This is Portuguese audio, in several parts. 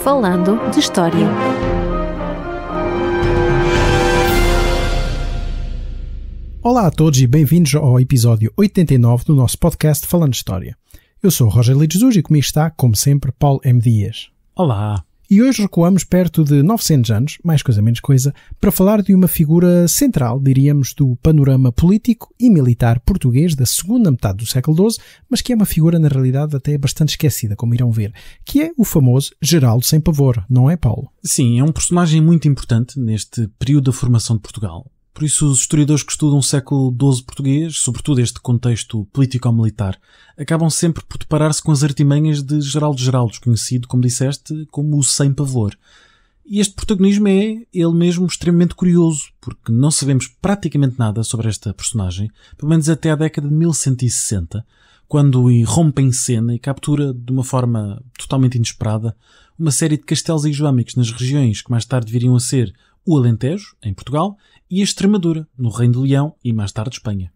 Falando de História. Olá a todos e bem-vindos ao episódio 89 do nosso podcast Falando de História. Eu sou o Rogério Jesus e comigo está, como sempre, Paulo M. Dias. Olá! E hoje recuamos perto de 900 anos, mais coisa menos coisa, para falar de uma figura central, diríamos, do panorama político e militar português da segunda metade do século XII, mas que é uma figura, na realidade, até bastante esquecida, como irão ver, que é o famoso Geraldo Sem Pavor, não é, Paulo? Sim, é um personagem muito importante neste período da formação de Portugal. Por isso, os historiadores que estudam o século XII português, sobretudo este contexto político-militar, acabam sempre por deparar-se com as artimanhas de Geraldo Geraldos, conhecido, como disseste, como o Sem Pavor. E este protagonismo é, ele mesmo, extremamente curioso, porque não sabemos praticamente nada sobre esta personagem, pelo menos até a década de 1160, quando irrompe em cena e captura, de uma forma totalmente inesperada, uma série de castelos islâmicos nas regiões que mais tarde viriam a ser o Alentejo, em Portugal, e a Extremadura, no Reino de Leão e mais tarde Espanha.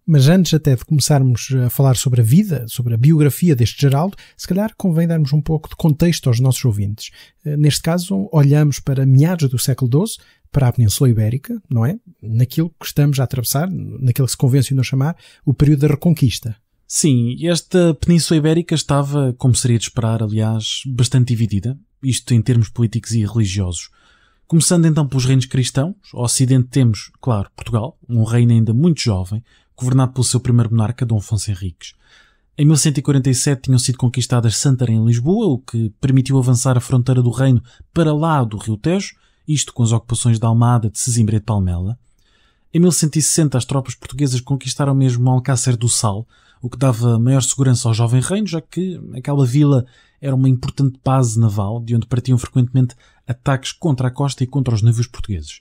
Mas antes até de começarmos a falar sobre a vida, sobre a biografia deste Geraldo, se calhar convém darmos um pouco de contexto aos nossos ouvintes. Neste caso, olhamos para meados do século XII, para a Península Ibérica, não é? Naquilo que estamos a atravessar, naquilo que se convencionou chamar o período da Reconquista. Sim, esta Península Ibérica estava, como seria de esperar, aliás, bastante dividida, isto em termos políticos e religiosos. Começando então pelos reinos cristãos, ao ocidente temos, claro, Portugal, um reino ainda muito jovem, governado pelo seu primeiro monarca, Dom Afonso Henriques. Em 1147 tinham sido conquistadas Santarém e Lisboa, o que permitiu avançar a fronteira do reino para lá do Rio Tejo, isto com as ocupações de Almada, de Sesimbra e de Palmela. Em 1160 as tropas portuguesas conquistaram mesmo Alcácer do Sal, o que dava maior segurança ao jovem reino, já que aquela vila era uma importante base naval, de onde partiam frequentemente ataques contra a costa e contra os navios portugueses.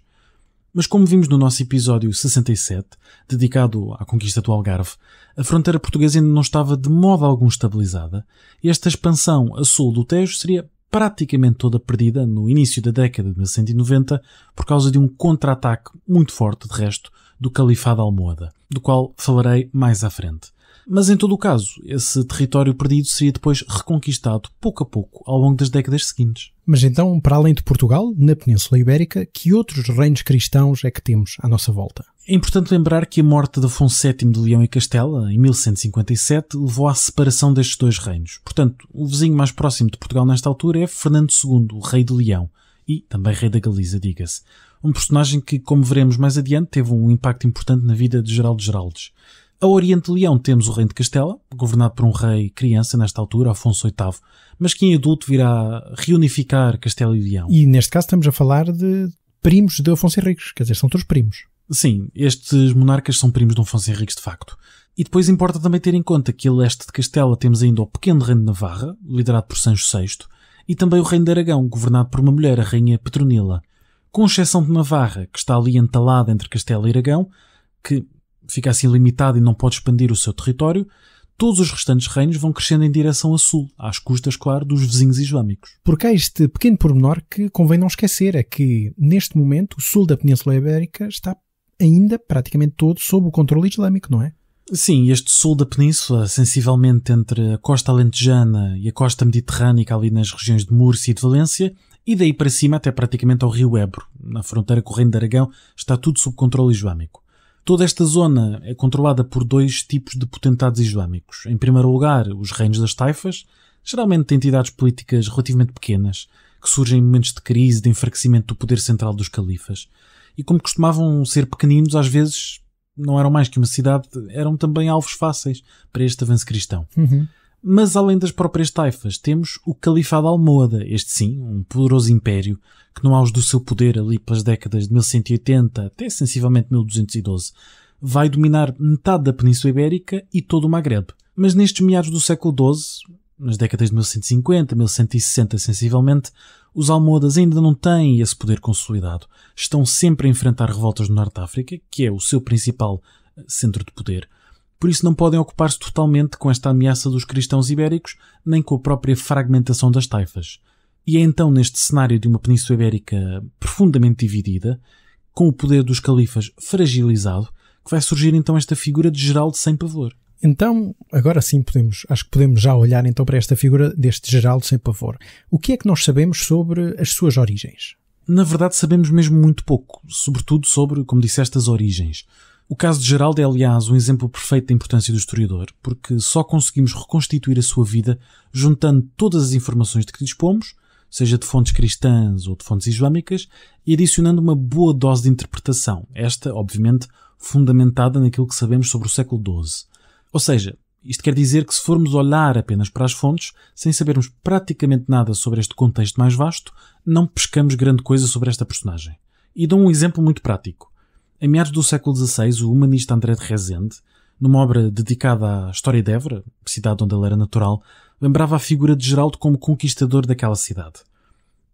Mas como vimos no nosso episódio 67, dedicado à conquista do Algarve, a fronteira portuguesa ainda não estava de modo algum estabilizada, e esta expansão a sul do Tejo seria praticamente toda perdida no início da década de 1190 por causa de um contra-ataque muito forte, de resto, do Califado Almohada, do qual falarei mais à frente. Mas em todo o caso, esse território perdido seria depois reconquistado pouco a pouco ao longo das décadas seguintes. Mas então, para além de Portugal, na Península Ibérica, que outros reinos cristãos é que temos à nossa volta? É importante lembrar que a morte de Afonso VII de Leão e Castela, em 1157, levou à separação destes dois reinos. Portanto, o vizinho mais próximo de Portugal nesta altura é Fernando II, o rei de Leão, e também rei da Galiza, diga-se. Um personagem que, como veremos mais adiante, teve um impacto importante na vida de Geraldo Geraldes. A oriente de Leão temos o reino de Castela, governado por um rei criança nesta altura, Afonso VIII, mas que em adulto virá reunificar Castela e Leão. E neste caso estamos a falar de primos de Afonso Henriques, quer dizer, são todos primos. Sim, estes monarcas são primos de Afonso Henriques de facto. E depois importa também ter em conta que a leste de Castela temos ainda o pequeno reino de Navarra, liderado por Sancho VI, e também o reino de Aragão, governado por uma mulher, a rainha Petronila. Com exceção de Navarra, que está ali entalada entre Castela e Aragão, que fica assim limitado e não pode expandir o seu território, todos os restantes reinos vão crescendo em direção a sul, às custas, claro, dos vizinhos islâmicos. Porque há este pequeno pormenor que convém não esquecer, é que, neste momento, o sul da Península Ibérica está ainda praticamente todo sob o controle islâmico, não é? Sim, este sul da península, sensivelmente entre a costa alentejana e a costa mediterrânica, ali nas regiões de Múrcia e de Valência, e daí para cima até praticamente ao rio Ebro, na fronteira com o reino de Aragão, está tudo sob controle islâmico. Toda esta zona é controlada por dois tipos de potentados islâmicos. Em primeiro lugar, os reinos das taifas, geralmente entidades políticas relativamente pequenas, que surgem em momentos de crise, de enfraquecimento do poder central dos califas. E como costumavam ser pequeninos, às vezes não eram mais que uma cidade, eram também alvos fáceis para este avanço cristão. Mas além das próprias taifas, temos o Califado Almohada, este sim, um poderoso império, que no auge do seu poder ali pelas décadas de 1180 até sensivelmente 1212, vai dominar metade da Península Ibérica e todo o Magreb. Mas nestes meados do século XII, nas décadas de 1150, 1160 sensivelmente, os almohadas ainda não têm esse poder consolidado. Estão sempre a enfrentar revoltas no Norte de África, que é o seu principal centro de poder. Por isso não podem ocupar-se totalmente com esta ameaça dos cristãos ibéricos, nem com a própria fragmentação das taifas. E é então neste cenário de uma Península Ibérica profundamente dividida, com o poder dos califas fragilizado, que vai surgir então esta figura de Geraldo Sem Pavor. Então, agora sim acho que podemos já olhar então para esta figura deste Geraldo Sem Pavor. O que é que nós sabemos sobre as suas origens? Na verdade sabemos mesmo muito pouco, sobretudo sobre, como disseste, as origens. O caso de Geraldo é, aliás, um exemplo perfeito da importância do historiador, porque só conseguimos reconstituir a sua vida juntando todas as informações de que dispomos, seja de fontes cristãs ou de fontes islâmicas, e adicionando uma boa dose de interpretação, esta, obviamente, fundamentada naquilo que sabemos sobre o século XII. Ou seja, isto quer dizer que se formos olhar apenas para as fontes, sem sabermos praticamente nada sobre este contexto mais vasto, não pescamos grande coisa sobre esta personagem. E dou um exemplo muito prático. Em meados do século XVI, o humanista André de Rezende, numa obra dedicada à história de Évora, cidade onde ele era natural, lembrava a figura de Geraldo como conquistador daquela cidade.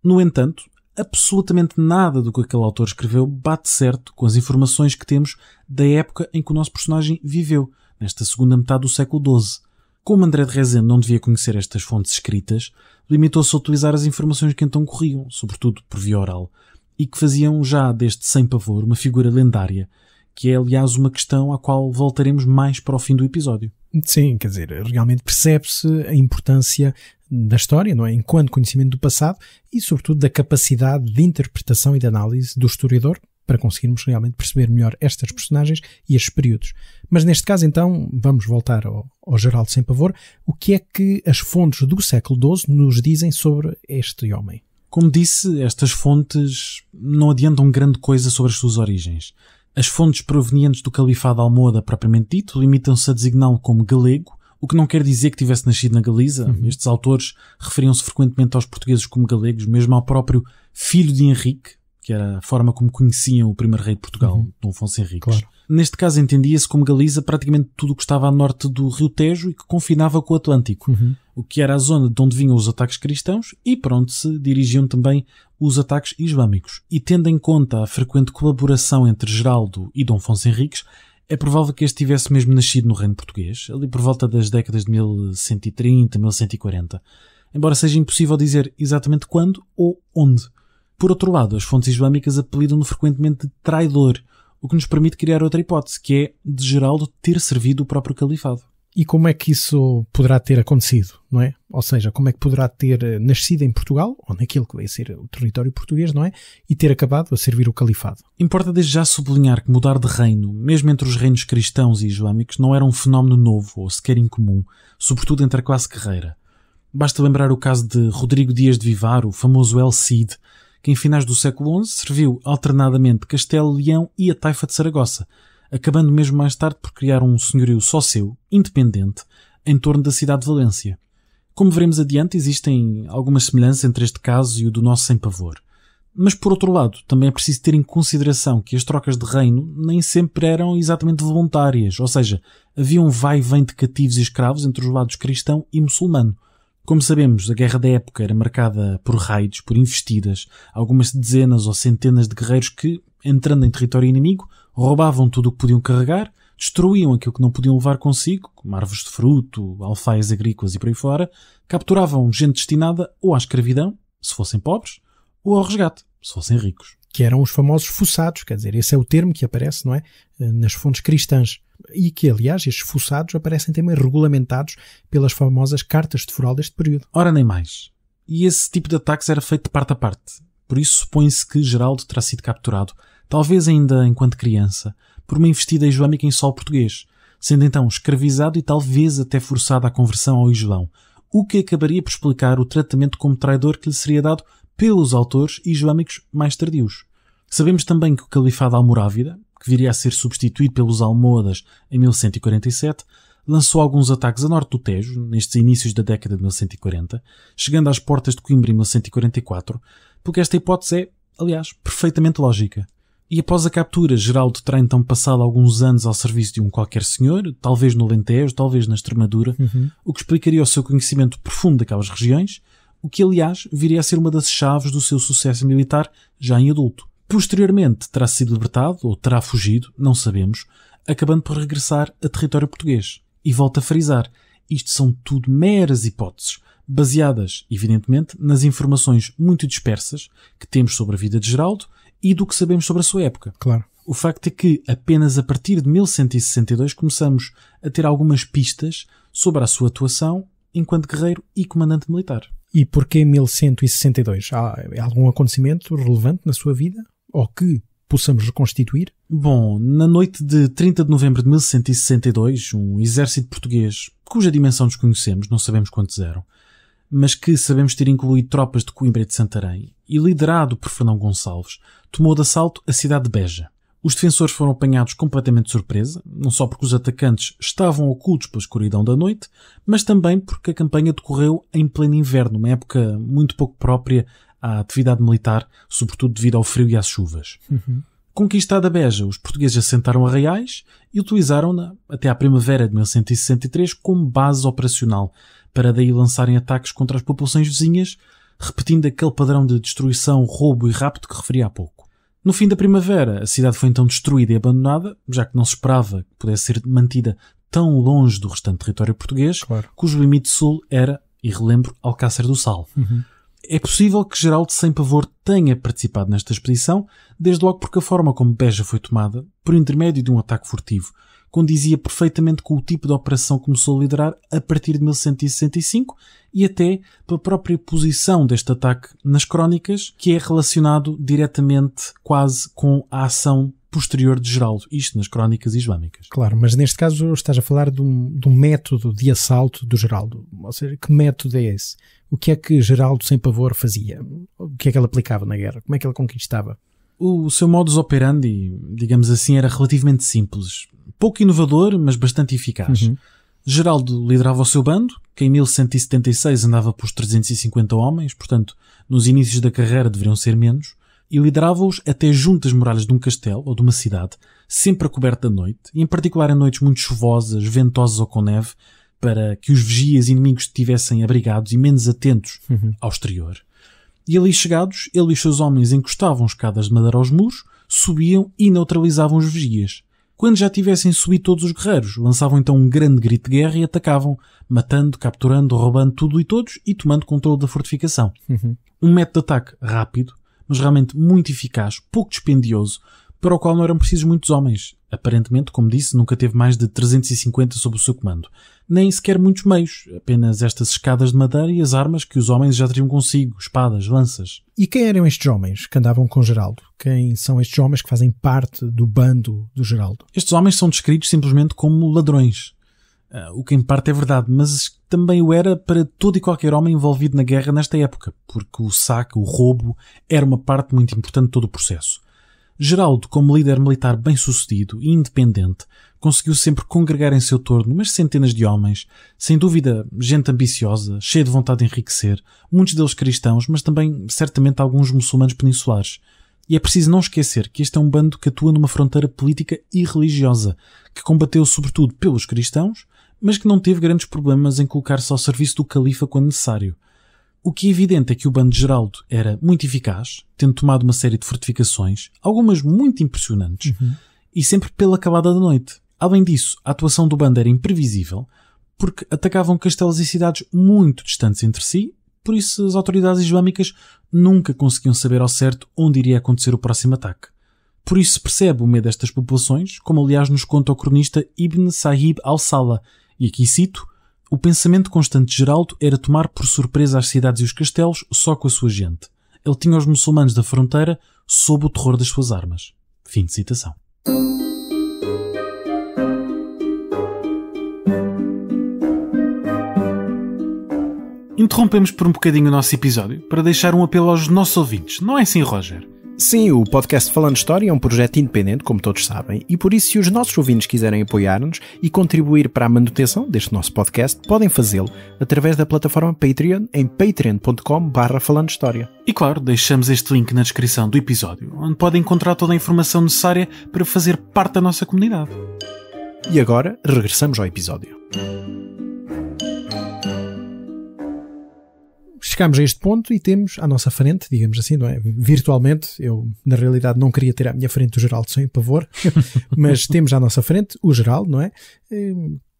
No entanto, absolutamente nada do que aquele autor escreveu bate certo com as informações que temos da época em que o nosso personagem viveu, nesta segunda metade do século XII. Como André de Rezende não devia conhecer estas fontes escritas, limitou-se a utilizar as informações que então corriam, sobretudo por via oral, e que faziam já deste Sem Pavor uma figura lendária, que é, aliás, uma questão à qual voltaremos mais para o fim do episódio. Sim, quer dizer, realmente percebe-se a importância da história, não é? Enquanto conhecimento do passado e, sobretudo, da capacidade de interpretação e de análise do historiador para conseguirmos realmente perceber melhor estas personagens e estes períodos. Mas neste caso, então, vamos voltar ao Geraldo Sem Pavor. O que é que as fontes do século XII nos dizem sobre este homem? Como disse, estas fontes não adiantam grande coisa sobre as suas origens. As fontes provenientes do Califado Almohada propriamente dito limitam-se a designá-lo como galego, o que não quer dizer que tivesse nascido na Galiza. Estes autores referiam-se frequentemente aos portugueses como galegos, mesmo ao próprio filho de Henrique, que era a forma como conheciam o primeiro rei de Portugal, Dom Afonso Henriques. Claro. Neste caso entendia-se como Galiza praticamente tudo o que estava a norte do Rio Tejo e que confinava com o Atlântico, o que era a zona de onde vinham os ataques cristãos e para onde se dirigiam também os ataques islâmicos. E tendo em conta a frequente colaboração entre Geraldo e Dom Afonso Henriques, é provável que este tivesse mesmo nascido no reino português, ali por volta das décadas de 1130, 1140, embora seja impossível dizer exatamente quando ou onde. Por outro lado, as fontes islâmicas apelidam-no frequentemente de traidor, o que nos permite criar outra hipótese, que é de Geraldo ter servido o próprio califado. E como é que isso poderá ter acontecido, não é? Ou seja, como é que poderá ter nascido em Portugal, ou naquilo que vai ser o território português, não é? E ter acabado a servir o califado. Importa desde já sublinhar que mudar de reino, mesmo entre os reinos cristãos e islâmicos, não era um fenómeno novo ou sequer incomum, sobretudo entre a classe guerreira. Basta lembrar o caso de Rodrigo Dias de Vivar, o famoso El Cid, que em finais do século XI serviu alternadamente Castelo Leão e a Taifa de Saragossa, acabando mesmo mais tarde por criar um senhorio só seu, independente, em torno da cidade de Valência. Como veremos adiante, existem algumas semelhanças entre este caso e o do nosso Sem Pavor. Mas, por outro lado, também é preciso ter em consideração que as trocas de reino nem sempre eram exatamente voluntárias, ou seja, havia um vai e vem de cativos e escravos entre os lados cristão e muçulmano. Como sabemos, a guerra da época era marcada por raids, por investidas, algumas dezenas ou centenas de guerreiros que, entrando em território inimigo, roubavam tudo o que podiam carregar, destruíam aquilo que não podiam levar consigo, como árvores de fruto, alfaias agrícolas e por aí fora, capturavam gente destinada ou à escravidão, se fossem pobres, ou ao resgate, se fossem ricos. Que eram os famosos fossados, quer dizer, esse é o termo que aparece, não é? Nas fontes cristãs. E que, aliás, estes fossados aparecem também regulamentados pelas famosas cartas de foral deste período. Ora, nem mais. E esse tipo de ataques era feito de parte a parte. Por isso supõe-se que Geraldo terá sido capturado, talvez ainda enquanto criança, por uma investida islâmica em solo português, sendo então escravizado e talvez até forçado à conversão ao Islão, o que acabaria por explicar o tratamento como traidor que lhe seria dado pelos autores islâmicos mais tardios. Sabemos também que o Califado Almorávida, que viria a ser substituído pelos Almohadas em 1147, lançou alguns ataques a norte do Tejo, nestes inícios da década de 1140, chegando às portas de Coimbra em 1144, porque esta hipótese é, aliás, perfeitamente lógica. E após a captura, Geraldo terá então passado alguns anos ao serviço de um qualquer senhor, talvez no Alentejo, talvez na Extremadura, o que explicaria o seu conhecimento profundo daquelas regiões, o que, aliás, viria a ser uma das chaves do seu sucesso militar já em adulto. Posteriormente terá sido libertado, ou terá fugido, não sabemos, acabando por regressar a território português. E volto a frisar, isto são tudo meras hipóteses, baseadas, evidentemente, nas informações muito dispersas que temos sobre a vida de Geraldo e do que sabemos sobre a sua época. Claro. O facto é que apenas a partir de 1162 começamos a ter algumas pistas sobre a sua atuação enquanto guerreiro e comandante militar. E porquê 1162? Há algum acontecimento relevante na sua vida? Ou que possamos reconstituir? Bom, na noite de 30 de novembro de 1162, um exército português, cuja dimensão desconhecemos, não sabemos quantos eram, mas que sabemos ter incluído tropas de Coimbra e de Santarém, e liderado por Fernão Gonçalves, tomou de assalto a cidade de Beja. Os defensores foram apanhados completamente de surpresa, não só porque os atacantes estavam ocultos pela escuridão da noite, mas também porque a campanha decorreu em pleno inverno, uma época muito pouco própria à atividade militar, sobretudo devido ao frio e às chuvas. Conquistada Beja, os portugueses assentaram Arraiais e utilizaram-na até à primavera de 1163 como base operacional, para daí lançarem ataques contra as populações vizinhas, repetindo aquele padrão de destruição, roubo e rapto que referi há pouco. No fim da primavera, a cidade foi então destruída e abandonada, já que não se esperava que pudesse ser mantida tão longe do restante território português, claro, cujo limite sul era, e relembro, Alcácer do Sal. É possível que Geraldo Sem Pavor tenha participado nesta expedição, desde logo porque a forma como Beja foi tomada, por intermédio de um ataque furtivo, condizia perfeitamente com o tipo de operação que começou a liderar a partir de 1165 e até pela própria posição deste ataque nas crónicas, que é relacionado diretamente quase com a ação posterior de Geraldo, isto nas crónicas islâmicas. Claro, mas neste caso estás a falar de um método de assalto do Geraldo. Ou seja, que método é esse? O que é que Geraldo Sem Pavor fazia? O que é que ele aplicava na guerra? Como é que ele conquistava? O seu modus operandi, digamos assim, era relativamente simples. Pouco inovador, mas bastante eficaz. Geraldo liderava o seu bando, que em 1176 andava por 350 homens, portanto, nos inícios da carreira deveriam ser menos, e liderava-os até junto às muralhas de um castelo ou de uma cidade, sempre a coberta da noite, e em particular em noites muito chuvosas, ventosas ou com neve, para que os vigias inimigos estivessem abrigados e menos atentos ao exterior. E ali chegados, ele e os seus homens encostavam escadas de madeira aos muros, subiam e neutralizavam os vigias. Quando já tivessem subido todos os guerreiros, lançavam então um grande grito de guerra e atacavam, matando, capturando, roubando tudo e todos e tomando controle da fortificação. Um método de ataque rápido, mas realmente muito eficaz, pouco dispendioso, para o qual não eram precisos muitos homens. Aparentemente, como disse, nunca teve mais de 350 sob o seu comando. Nem sequer muitos meios, apenas estas escadas de madeira e as armas que os homens já teriam consigo, espadas, lanças. E quem eram estes homens que andavam com Geraldo? Quem são estes homens que fazem parte do bando do Geraldo? Estes homens são descritos simplesmente como ladrões. O que em parte é verdade, mas também o era para todo e qualquer homem envolvido na guerra nesta época, porque o saque, o roubo, era uma parte muito importante de todo o processo. Geraldo, como líder militar bem-sucedido e independente, conseguiu sempre congregar em seu torno umas centenas de homens, sem dúvida gente ambiciosa, cheia de vontade de enriquecer, muitos deles cristãos, mas também certamente alguns muçulmanos peninsulares. E é preciso não esquecer que este é um bando que atua numa fronteira política e religiosa, que combateu sobretudo pelos cristãos, mas que não teve grandes problemas em colocar-se ao serviço do califa quando necessário. O que é evidente é que o bando de Geraldo era muito eficaz, tendo tomado uma série de fortificações, algumas muito impressionantes, e sempre pela calada da noite. Além disso, a atuação do bando era imprevisível, porque atacavam castelos e cidades muito distantes entre si, por isso as autoridades islâmicas nunca conseguiam saber ao certo onde iria acontecer o próximo ataque. Por isso se percebe o medo destas populações, como aliás nos conta o cronista Ibn Sahib al-Sala, e aqui cito: o pensamento constante de Geraldo era tomar por surpresa as cidades e os castelos só com a sua gente. Ele tinha os muçulmanos da fronteira sob o terror das suas armas. Fim de citação. Interrompemos por um bocadinho o nosso episódio para deixar um apelo aos nossos ouvintes. Não é assim, Roger? Sim, o podcast Falando História é um projeto independente, como todos sabem, e por isso, se os nossos ouvintes quiserem apoiar-nos e contribuir para a manutenção deste nosso podcast, podem fazê-lo através da plataforma Patreon em patreon.com/falandohistoria. E claro, deixamos este link na descrição do episódio, onde podem encontrar toda a informação necessária para fazer parte da nossa comunidade. E agora, regressamos ao episódio. Chegamos a este ponto e temos à nossa frente, digamos assim, não é? Virtualmente, eu na realidade não queria ter à minha frente o Geraldo Sem Pavor, mas temos à nossa frente o Geraldo, não é?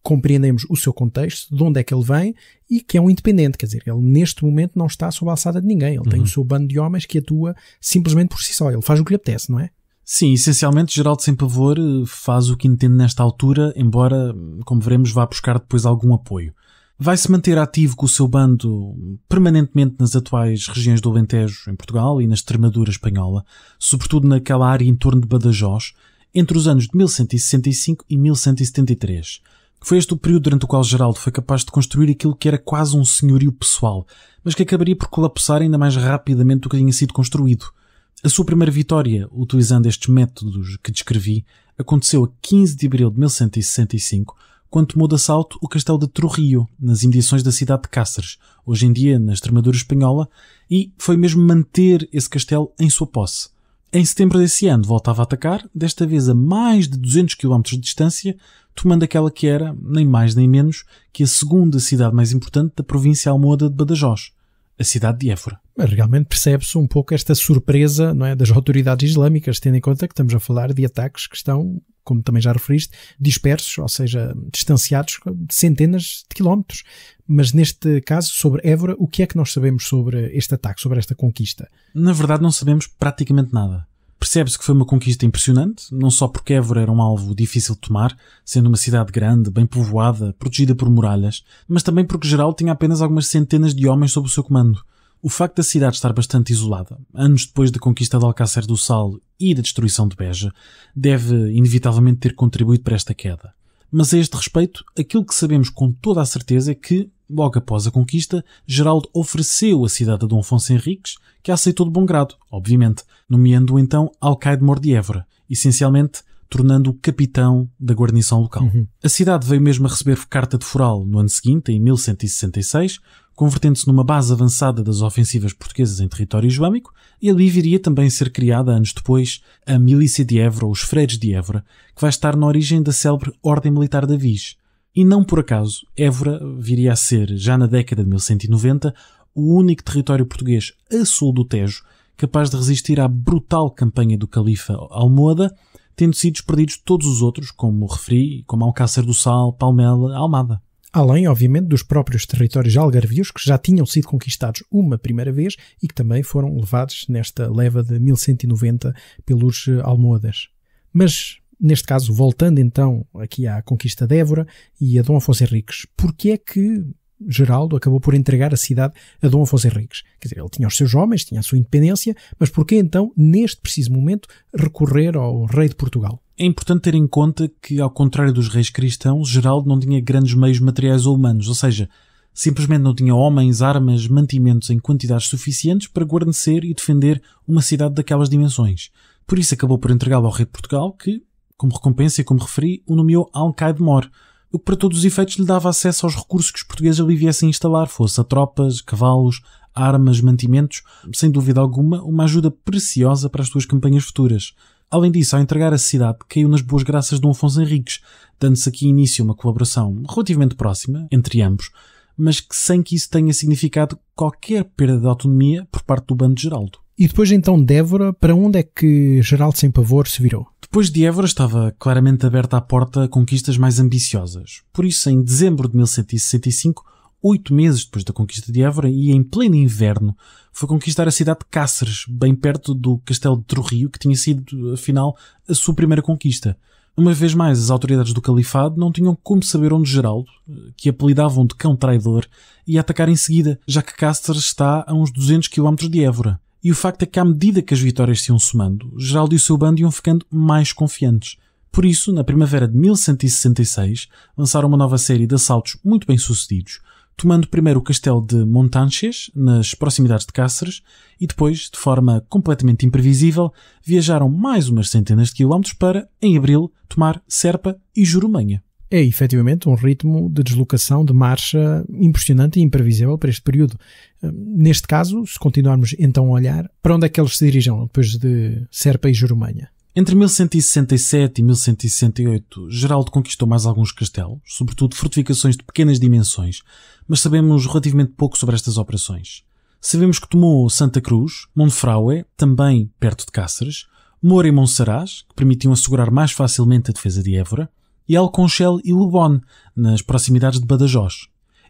Compreendemos o seu contexto, de onde é que ele vem e que é um independente, quer dizer, ele neste momento não está sob a alçada de ninguém, ele tem o seu bando de homens que atua simplesmente por si só, ele faz o que lhe apetece, não é? Sim, essencialmente Geraldo Sem Pavor faz o que entende nesta altura, embora, como veremos, vá buscar depois algum apoio. Vai-se manter ativo com o seu bando permanentemente nas atuais regiões do Alentejo, em Portugal, e na Extremadura espanhola, sobretudo naquela área em torno de Badajoz, entre os anos de 1165 e 1173. Foi este o período durante o qual Geraldo foi capaz de construir aquilo que era quase um senhorio pessoal, mas que acabaria por colapsar ainda mais rapidamente do que tinha sido construído. A sua primeira vitória, utilizando estes métodos que descrevi, aconteceu a 15 de abril de 1165, quando tomou de assalto o castelo de Trujillo, nas imediações da cidade de Cáceres, hoje em dia na Extremadura espanhola, e foi mesmo manter esse castelo em sua posse. Em setembro desse ano voltava a atacar, desta vez a mais de 200 km de distância, tomando aquela que era, nem mais nem menos, que a segunda cidade mais importante da província almohada de Badajoz, a cidade de Évora. Realmente percebe-se um pouco esta surpresa, não é, das autoridades islâmicas, tendo em conta que estamos a falar de ataques que estão, como também já referiste, dispersos, ou seja, distanciados de centenas de quilómetros. Mas neste caso, sobre Évora, o que é que nós sabemos sobre este ataque, sobre esta conquista? Na verdade não sabemos praticamente nada. Percebe-se que foi uma conquista impressionante, não só porque Évora era um alvo difícil de tomar, sendo uma cidade grande, bem povoada, protegida por muralhas, mas também porque Geraldo tinha apenas algumas centenas de homens sob o seu comando. O facto da cidade estar bastante isolada, anos depois da conquista de Alcácer do Sal e da destruição de Beja, deve inevitavelmente ter contribuído para esta queda. Mas a este respeito, aquilo que sabemos com toda a certeza é que, logo após a conquista, Geraldo ofereceu a cidade a Dom Afonso Henriques, que a aceitou de bom grado, obviamente, nomeando-o então alcaide-mor de Évora, essencialmente tornando-o capitão da guarnição local. A cidade veio mesmo a receber carta de foral no ano seguinte, em 1166, convertendo-se numa base avançada das ofensivas portuguesas em território islâmico, e ali viria também a ser criada, anos depois, a Milícia de Évora, ou os Freires de Évora, que vai estar na origem da célebre Ordem Militar da Viz. E não por acaso, Évora viria a ser, já na década de 1190, o único território português a sul do Tejo capaz de resistir à brutal campanha do califa almohada, tendo sido perdidos todos os outros, como referi, como Alcácer do Sal, Palmela, Almada. Além, obviamente, dos próprios territórios algarvios que já tinham sido conquistados uma primeira vez e que também foram levados nesta leva de 1190 pelos almohadas. Mas, neste caso, voltando então aqui à conquista de Évora e a Dom Afonso Henriques, porquê é que Geraldo acabou por entregar a cidade a Dom Afonso Henriques? Quer dizer, ele tinha os seus homens, tinha a sua independência, mas porquê então, neste preciso momento, recorrer ao rei de Portugal? É importante ter em conta que, ao contrário dos reis cristãos, Geraldo não tinha grandes meios materiais ou humanos, ou seja, simplesmente não tinha homens, armas, mantimentos em quantidades suficientes para guarnecer e defender uma cidade daquelas dimensões. Por isso acabou por entregá-lo ao rei de Portugal, que, como recompensa e como referi, o nomeou alcaide-mor, o que para todos os efeitos lhe dava acesso aos recursos que os portugueses ali viessem instalar, fosse a tropas, cavalos, armas, mantimentos, sem dúvida alguma, uma ajuda preciosa para as suas campanhas futuras. Além disso, ao entregar a cidade, caiu nas boas graças de Dom Afonso Henriques, dando-se aqui início a uma colaboração relativamente próxima entre ambos, mas que sem que isso tenha significado qualquer perda de autonomia por parte do bando de Geraldo. E depois então de Évora, para onde é que Geraldo Sem Pavor se virou? Depois de Évora estava claramente aberta a porta a conquistas mais ambiciosas. Por isso, em dezembro de 1165, 8 meses depois da conquista de Évora e em pleno inverno, foi conquistar a cidade de Cáceres, bem perto do castelo de Trujillo, que tinha sido, afinal, a sua primeira conquista. Uma vez mais, as autoridades do califado não tinham como saber onde Geraldo, que apelidavam de cão traidor, ia atacar em seguida, já que Cáceres está a uns 200 km de Évora. E o facto é que, à medida que as vitórias se iam somando, Geraldo e o seu bando iam ficando mais confiantes. Por isso, na primavera de 1166, lançaram uma nova série de assaltos muito bem-sucedidos, tomando primeiro o castelo de Montanches, nas proximidades de Cáceres, e depois, de forma completamente imprevisível, viajaram mais umas centenas de quilómetros para, em abril, tomar Serpa e Jurumanha. É, efetivamente, um ritmo de deslocação, de marcha impressionante e imprevisível para este período. Neste caso, se continuarmos então a olhar, para onde é que eles se dirigiam depois de Serpa e Jurumanha? Entre 1167 e 1168, Geraldo conquistou mais alguns castelos, sobretudo fortificações de pequenas dimensões, mas sabemos relativamente pouco sobre estas operações. Sabemos que tomou Santa Cruz, Monfraué, também perto de Cáceres, Moura e Monsaraz, que permitiam assegurar mais facilmente a defesa de Évora, e Alconchel e Lebón, nas proximidades de Badajoz.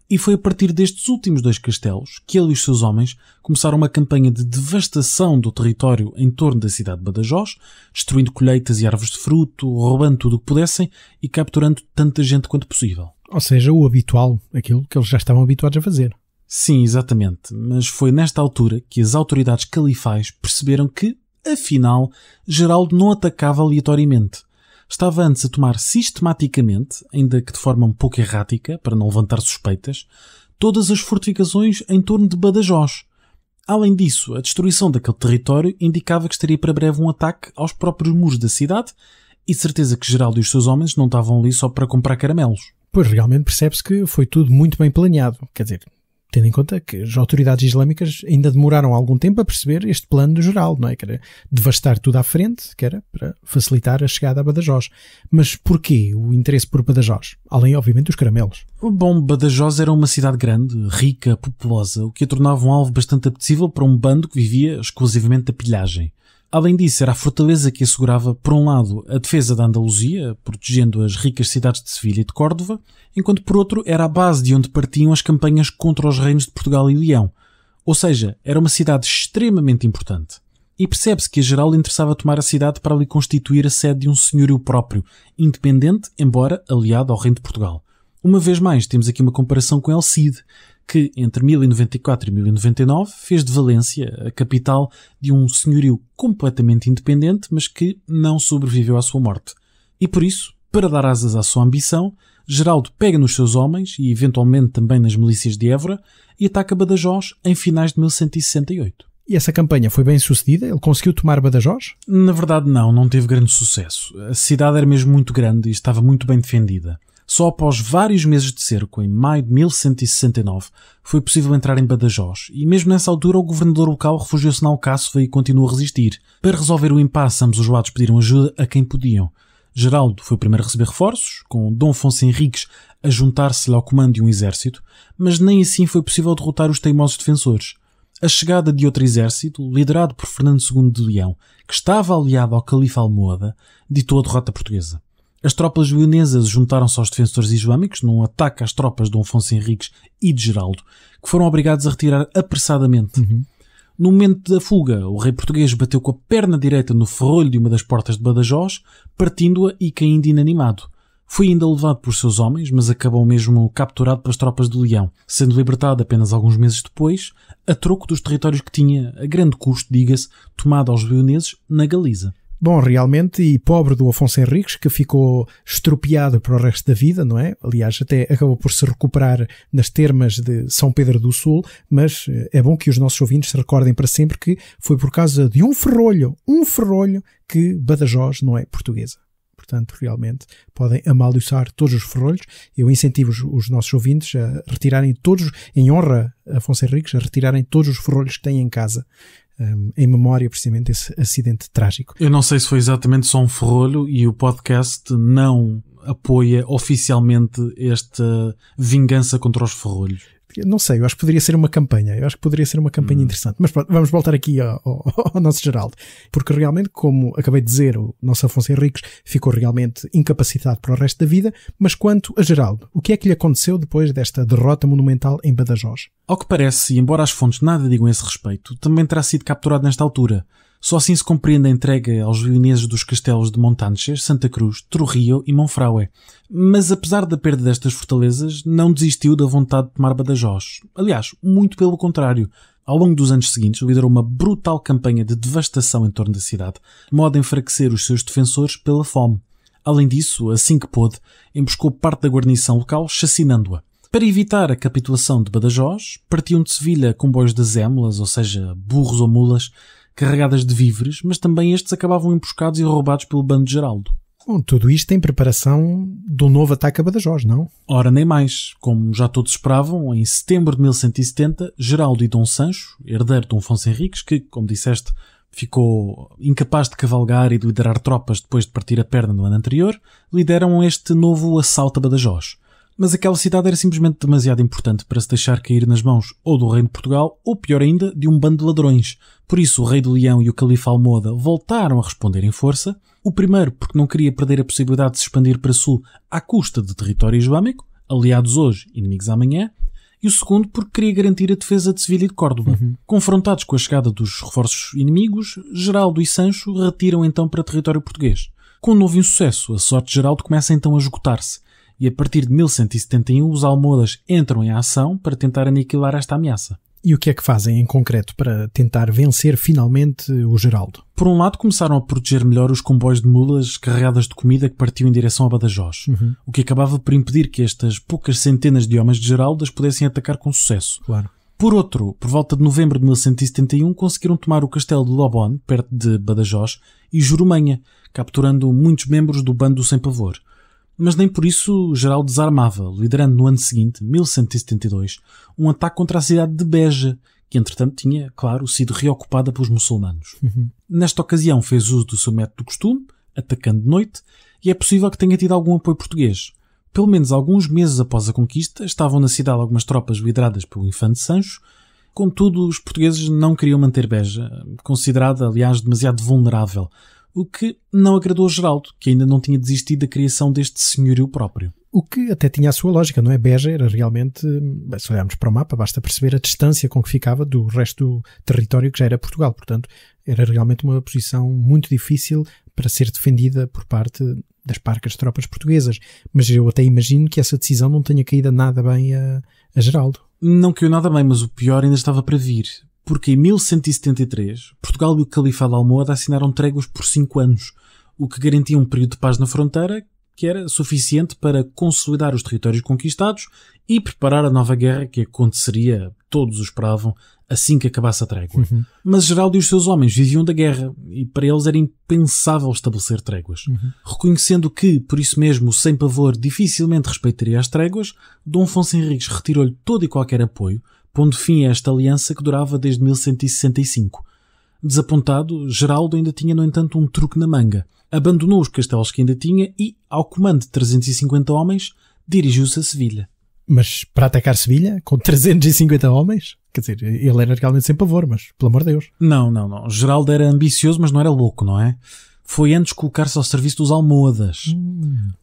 E foi a partir destes últimos 2 castelos que ele e os seus homens começaram uma campanha de devastação do território em torno da cidade de Badajoz, destruindo colheitas e árvores de fruto, roubando tudo o que pudessem e capturando tanta gente quanto possível. Ou seja, o habitual, aquilo que eles já estavam habituados a fazer. Sim, exatamente. Mas foi nesta altura que as autoridades califais perceberam que, afinal, Geraldo não atacava aleatoriamente. Estava antes a tomar sistematicamente, ainda que de forma um pouco errática, para não levantar suspeitas, todas as fortificações em torno de Badajoz. Além disso, a destruição daquele território indicava que estaria para breve um ataque aos próprios muros da cidade e certeza que Geraldo e os seus homens não estavam ali só para comprar caramelos. Pois realmente percebe-se que foi tudo muito bem planeado. Quer dizer, tendo em conta que as autoridades islâmicas ainda demoraram algum tempo a perceber este plano do Geraldo, não é? Que era devastar tudo à frente, que era para facilitar a chegada a Badajoz. Mas porquê o interesse por Badajoz? Além, obviamente, dos caramelos. Bom, Badajoz era uma cidade grande, rica, populosa, o que a tornava um alvo bastante apetecível para um bando que vivia exclusivamente da pilhagem. Além disso, era a fortaleza que assegurava, por um lado, a defesa da Andaluzia, protegendo as ricas cidades de Sevilha e de Córdoba, enquanto por outro era a base de onde partiam as campanhas contra os reinos de Portugal e Leão. Ou seja, era uma cidade extremamente importante. E percebe-se que a Geraldo interessava tomar a cidade para ali constituir a sede de um senhorio próprio, independente, embora aliado ao reino de Portugal. Uma vez mais, temos aqui uma comparação com El Cid, que entre 1094 e 1099 fez de Valência a capital de um senhorio completamente independente, mas que não sobreviveu à sua morte. E por isso, para dar asas à sua ambição, Geraldo pega nos seus homens e eventualmente também nas milícias de Évora e ataca Badajoz em finais de 1168. E essa campanha foi bem sucedida? Ele conseguiu tomar Badajoz? Na verdade não teve grande sucesso. A cidade era mesmo muito grande e estava muito bem defendida. Só após vários meses de cerco, em maio de 1169, foi possível entrar em Badajoz, e mesmo nessa altura o governador local refugiou-se na Alcáçova e continuou a resistir. Para resolver o impasse, ambos os lados pediram ajuda a quem podiam. Geraldo foi o primeiro a receber reforços, com Dom Afonso Henriques a juntar-se-lhe ao comando de um exército, mas nem assim foi possível derrotar os teimosos defensores. A chegada de outro exército, liderado por Fernando II de Leão, que estava aliado ao califa Almohada, ditou a derrota portuguesa. As tropas leonesas juntaram-se aos defensores islâmicos num ataque às tropas de Dom Afonso Henriques e de Geraldo, que foram obrigados a retirar apressadamente. No momento da fuga, o rei português bateu com a perna direita no ferrolho de uma das portas de Badajoz, partindo-a e caindo inanimado. Foi ainda levado por seus homens, mas acabou mesmo capturado pelas tropas de Leão, sendo libertado apenas alguns meses depois, a troco dos territórios que tinha, a grande custo, diga-se, tomado aos leoneses na Galiza. Bom, realmente, e pobre do Afonso Henriques, que ficou estropiado para o resto da vida, não é? Aliás, até acabou por se recuperar nas termas de São Pedro do Sul, mas é bom que os nossos ouvintes se recordem para sempre que foi por causa de um ferrolho, que Badajoz não é portuguesa. Portanto, realmente, podem amaldiçoar todos os ferrolhos. Eu incentivo os nossos ouvintes a retirarem todos, em honra a Afonso Henriques, a retirarem todos os ferrolhos que têm em casa, em memória precisamente desse acidente trágico. Eu não sei se foi exatamente só um ferrolho e o podcast não apoia oficialmente esta vingança contra os ferrolhos. Não sei, eu acho que poderia ser uma campanha. Interessante. Mas pronto, vamos voltar aqui ao nosso Geraldo. Porque realmente, como acabei de dizer, o nosso Afonso Henriques ficou realmente incapacitado para o resto da vida. Mas quanto a Geraldo, o que é que lhe aconteceu depois desta derrota monumental em Badajoz? Ao que parece, e embora as fontes nada digam a esse respeito, também terá sido capturado nesta altura. Só assim se compreende a entrega aos leoneses dos castelos de Montanches, Santa Cruz, Trujillo e Monfragüe. Mas apesar da perda destas fortalezas, não desistiu da vontade de tomar Badajoz. Aliás, muito pelo contrário. Ao longo dos anos seguintes, liderou uma brutal campanha de devastação em torno da cidade, de modo a enfraquecer os seus defensores pela fome. Além disso, assim que pôde, emboscou parte da guarnição local, chacinando-a. Para evitar a capitulação de Badajoz, partiam de Sevilha comboios das émulas, ou seja, burros ou mulas, carregadas de víveres, mas também estes acabavam emboscados e roubados pelo bando de Geraldo. Bom, tudo isto em preparação de um novo ataque a Badajoz, não? Ora, nem mais. Como já todos esperavam, em setembro de 1170, Geraldo e Dom Sancho, herdeiro de Dom Afonso Henriques, que, como disseste, ficou incapaz de cavalgar e de liderar tropas depois de partir a perna no ano anterior, lideram este novo assalto a Badajoz. Mas aquela cidade era simplesmente demasiado importante para se deixar cair nas mãos ou do Reino de Portugal, ou pior ainda, de um bando de ladrões. Por isso o Rei de Leão e o Califa Almohada voltaram a responder em força. O primeiro porque não queria perder a possibilidade de se expandir para sul à custa de território islâmico, aliados hoje, inimigos amanhã. e o segundo porque queria garantir a defesa de Sevilha e de Córdoba. Confrontados com a chegada dos reforços inimigos, Geraldo e Sancho retiram então para território português. Com um novo insucesso, a sorte de Geraldo começa então a esgotar-se, e a partir de 1171 os almohadas entram em ação para tentar aniquilar esta ameaça. E o que é que fazem em concreto para tentar vencer finalmente o Geraldo? Por um lado, começaram a proteger melhor os comboios de mulas carregadas de comida que partiam em direção a Badajoz, o que acabava por impedir que estas poucas centenas de homens de Geraldo as pudessem atacar com sucesso. Claro. Por outro, por volta de novembro de 1171, conseguiram tomar o castelo de Lobone, perto de Badajoz, e Jurumanha, capturando muitos membros do bando Sem Pavor. Mas nem por isso Geraldo desarmava, liderando no ano seguinte, 1172, um ataque contra a cidade de Beja, que entretanto tinha, claro, sido reocupada pelos muçulmanos. Nesta ocasião fez uso do seu método de costume, atacando de noite, e é possível que tenha tido algum apoio português. Pelo menos alguns meses após a conquista, estavam na cidade algumas tropas lideradas pelo infante Sancho. Contudo, os portugueses não queriam manter Beja, considerada, aliás, demasiado vulnerável, o que não agradou a Geraldo, que ainda não tinha desistido da criação deste senhorio próprio. O que até tinha a sua lógica, não é? Beja era realmente, se olharmos para o mapa, basta perceber a distância com que ficava do resto do território que já era Portugal. Portanto, era realmente uma posição muito difícil para ser defendida por parte das parcas tropas portuguesas. Mas eu até imagino que essa decisão não tenha caído nada bem a Geraldo. Não caiu nada bem, mas o pior ainda estava para vir. Porque em 1173, Portugal e o Califado de Almohade assinaram tréguas por 5 anos, o que garantia um período de paz na fronteira que era suficiente para consolidar os territórios conquistados e preparar a nova guerra que aconteceria, todos o esperavam, assim que acabasse a trégua. Mas Geraldo e os seus homens viviam da guerra e para eles era impensável estabelecer tréguas. Reconhecendo que, por isso mesmo, Sem Pavor dificilmente respeitaria as tréguas, Dom Afonso Henriques retirou-lhe todo e qualquer apoio, pondo fim a esta aliança que durava desde 1165. Desapontado, Geraldo ainda tinha, no entanto, um truque na manga. Abandonou os castelos que ainda tinha e, ao comando de 350 homens, dirigiu-se a Sevilha. Mas para atacar Sevilha, com 350 homens? Quer dizer, ele era realmente Sem Pavor, mas, pelo amor de Deus. Não. Geraldo era ambicioso, mas não era louco, não é? Foi antes colocar-se ao serviço dos almohadas.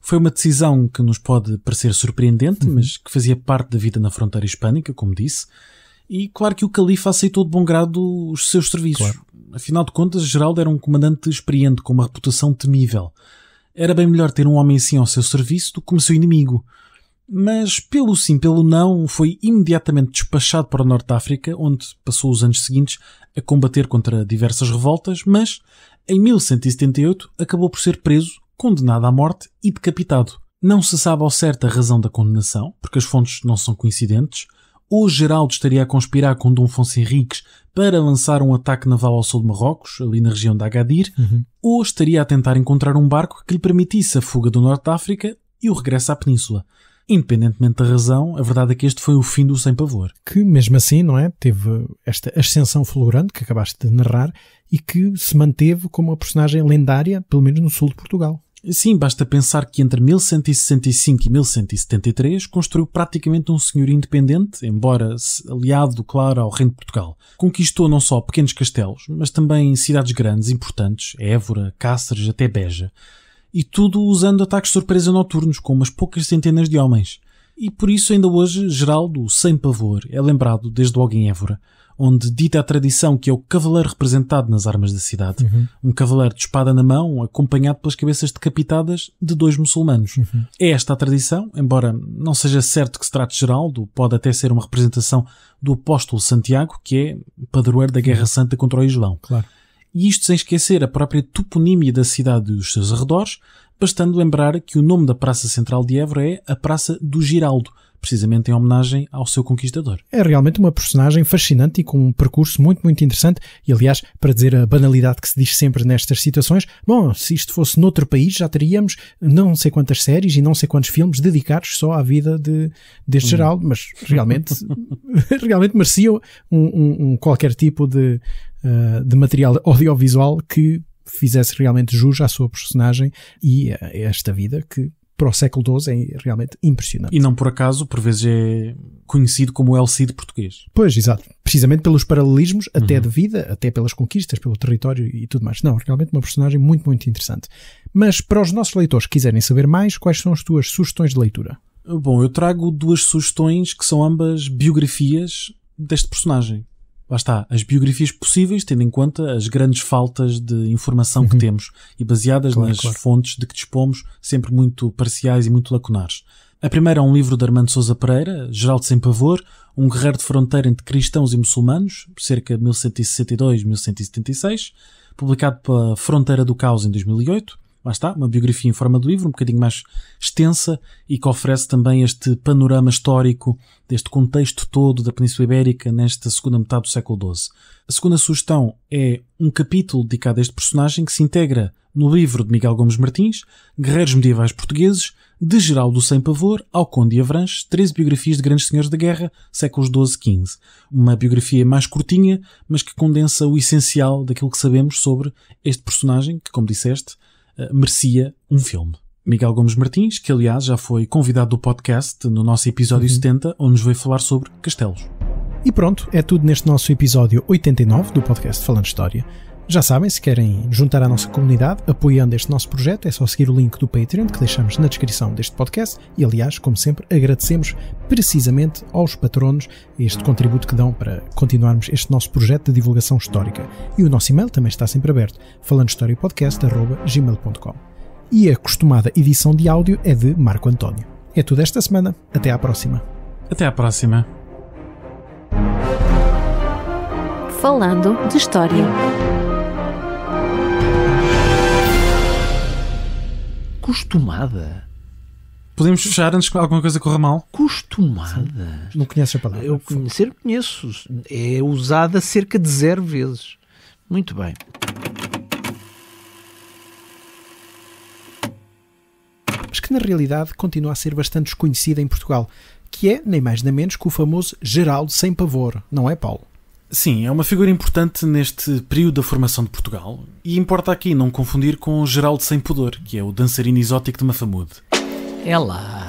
Foi uma decisão que nos pode parecer surpreendente, mas que fazia parte da vida na fronteira hispânica, como disse. E claro que o califa aceitou de bom grado os seus serviços. Claro. Afinal de contas, Geraldo era um comandante experiente com uma reputação temível. Era bem melhor ter um homem assim ao seu serviço do que como seu inimigo. Mas, pelo sim, pelo não, foi imediatamente despachado para o Norte de África, onde passou os anos seguintes a combater contra diversas revoltas, mas, em 1178, acabou por ser preso, condenado à morte e decapitado. Não se sabe ao certo a razão da condenação, porque as fontes não são coincidentes. Ou Geraldo estaria a conspirar com Dom Afonso Henriques para lançar um ataque naval ao sul de Marrocos, ali na região de Agadir, ou estaria a tentar encontrar um barco que lhe permitisse a fuga do Norte de África e o regresso à Península. Independentemente da razão, a verdade é que este foi o fim do Sem Pavor. Que, mesmo assim, não é? Teve esta ascensão fulgurante que acabaste de narrar e que se manteve como uma personagem lendária, pelo menos no sul de Portugal. Sim, basta pensar que entre 1165 e 1173 construiu praticamente um senhorio independente, embora aliado, claro, ao Reino de Portugal. Conquistou não só pequenos castelos, mas também cidades grandes, importantes, Évora, Cáceres, até Beja. E tudo usando ataques surpresa noturnos, com umas poucas centenas de homens. E por isso ainda hoje Geraldo, o Sem Pavor, é lembrado desde logo em Évora, onde dita a tradição que é o cavaleiro representado nas armas da cidade. Um cavaleiro de espada na mão, acompanhado pelas cabeças decapitadas de 2 muçulmanos. É esta a tradição, embora não seja certo que se trate de Geraldo, pode até ser uma representação do apóstolo Santiago, que é o padroeiro da Guerra Santa contra o Islão. Claro. E isto sem esquecer a própria toponímia da cidade e dos seus arredores, bastando lembrar que o nome da Praça Central de Évora é a Praça do Giraldo, precisamente em homenagem ao seu conquistador. É realmente uma personagem fascinante e com um percurso muito, muito interessante. E, aliás, para dizer a banalidade que se diz sempre nestas situações, bom, se isto fosse noutro país, já teríamos não sei quantas séries e não sei quantos filmes dedicados só à vida deste Geraldo, mas realmente merecia qualquer tipo de material audiovisual que fizesse realmente jus à sua personagem e a esta vida que para o século XII é realmente impressionante. E não por acaso, por vezes é conhecido como o El Cid português. Pois, exato. Precisamente pelos paralelismos, até de vida, até pelas conquistas, pelo território e tudo mais. Não, realmente uma personagem muito, muito interessante. Mas para os nossos leitores que quiserem saber mais, quais são as tuas sugestões de leitura? Bom, eu trago 2 sugestões que são ambas biografias deste personagem. Lá está, as biografias possíveis, tendo em conta as grandes faltas de informação que temos e baseadas nas fontes de que dispomos, sempre muito parciais e muito lacunares. A primeira é um livro de Armando Sousa Pereira, Geraldo Sem Pavor, um guerreiro de fronteira entre cristãos e muçulmanos, cerca de 1162-1176, publicado pela Fronteira do Caos em 2008. Lá está, uma biografia em forma de livro, um bocadinho mais extensa e que oferece também este panorama histórico deste contexto todo da Península Ibérica nesta segunda metade do século XII. A segunda sugestão é um capítulo dedicado a este personagem que se integra no livro de Miguel Gomes Martins, Guerreiros Medievais Portugueses, de Geraldo Sem Pavor ao Conde de Avranches, 13 biografias de grandes senhores da guerra, séculos XII-XV. Uma biografia mais curtinha, mas que condensa o essencial daquilo que sabemos sobre este personagem, que, como disseste, merecia um filme. Miguel Gomes Martins, que aliás já foi convidado do podcast no nosso episódio 70, onde nos veio falar sobre castelos. E pronto, é tudo neste nosso episódio 89 do podcast Falando História. Já sabem, se querem juntar à nossa comunidade apoiando este nosso projeto, é só seguir o link do Patreon que deixamos na descrição deste podcast e, aliás, como sempre, agradecemos precisamente aos patronos este contributo que dão para continuarmos este nosso projeto de divulgação histórica. E o nosso e-mail também está sempre aberto, falandohistoriapodcast@gmail.com. E a costumada edição de áudio é de Marco António. É tudo esta semana. Até à próxima. Até à próxima. Falando de História. Costumada? Podemos fechar antes que alguma coisa corra mal? Costumada? Não conheces a palavra? Eu conhecer, conheço. É usada cerca de 0 vezes. Muito bem. Mas que na realidade continua a ser bastante desconhecida em Portugal, que é nem mais nem menos que o famoso Geraldo Sem Pavor, não é, Paulo? Sim, é uma figura importante neste período da formação de Portugal e importa aqui não confundir com Geraldo Sem Pudor, que é o dançarino exótico de Mafamude. É lá.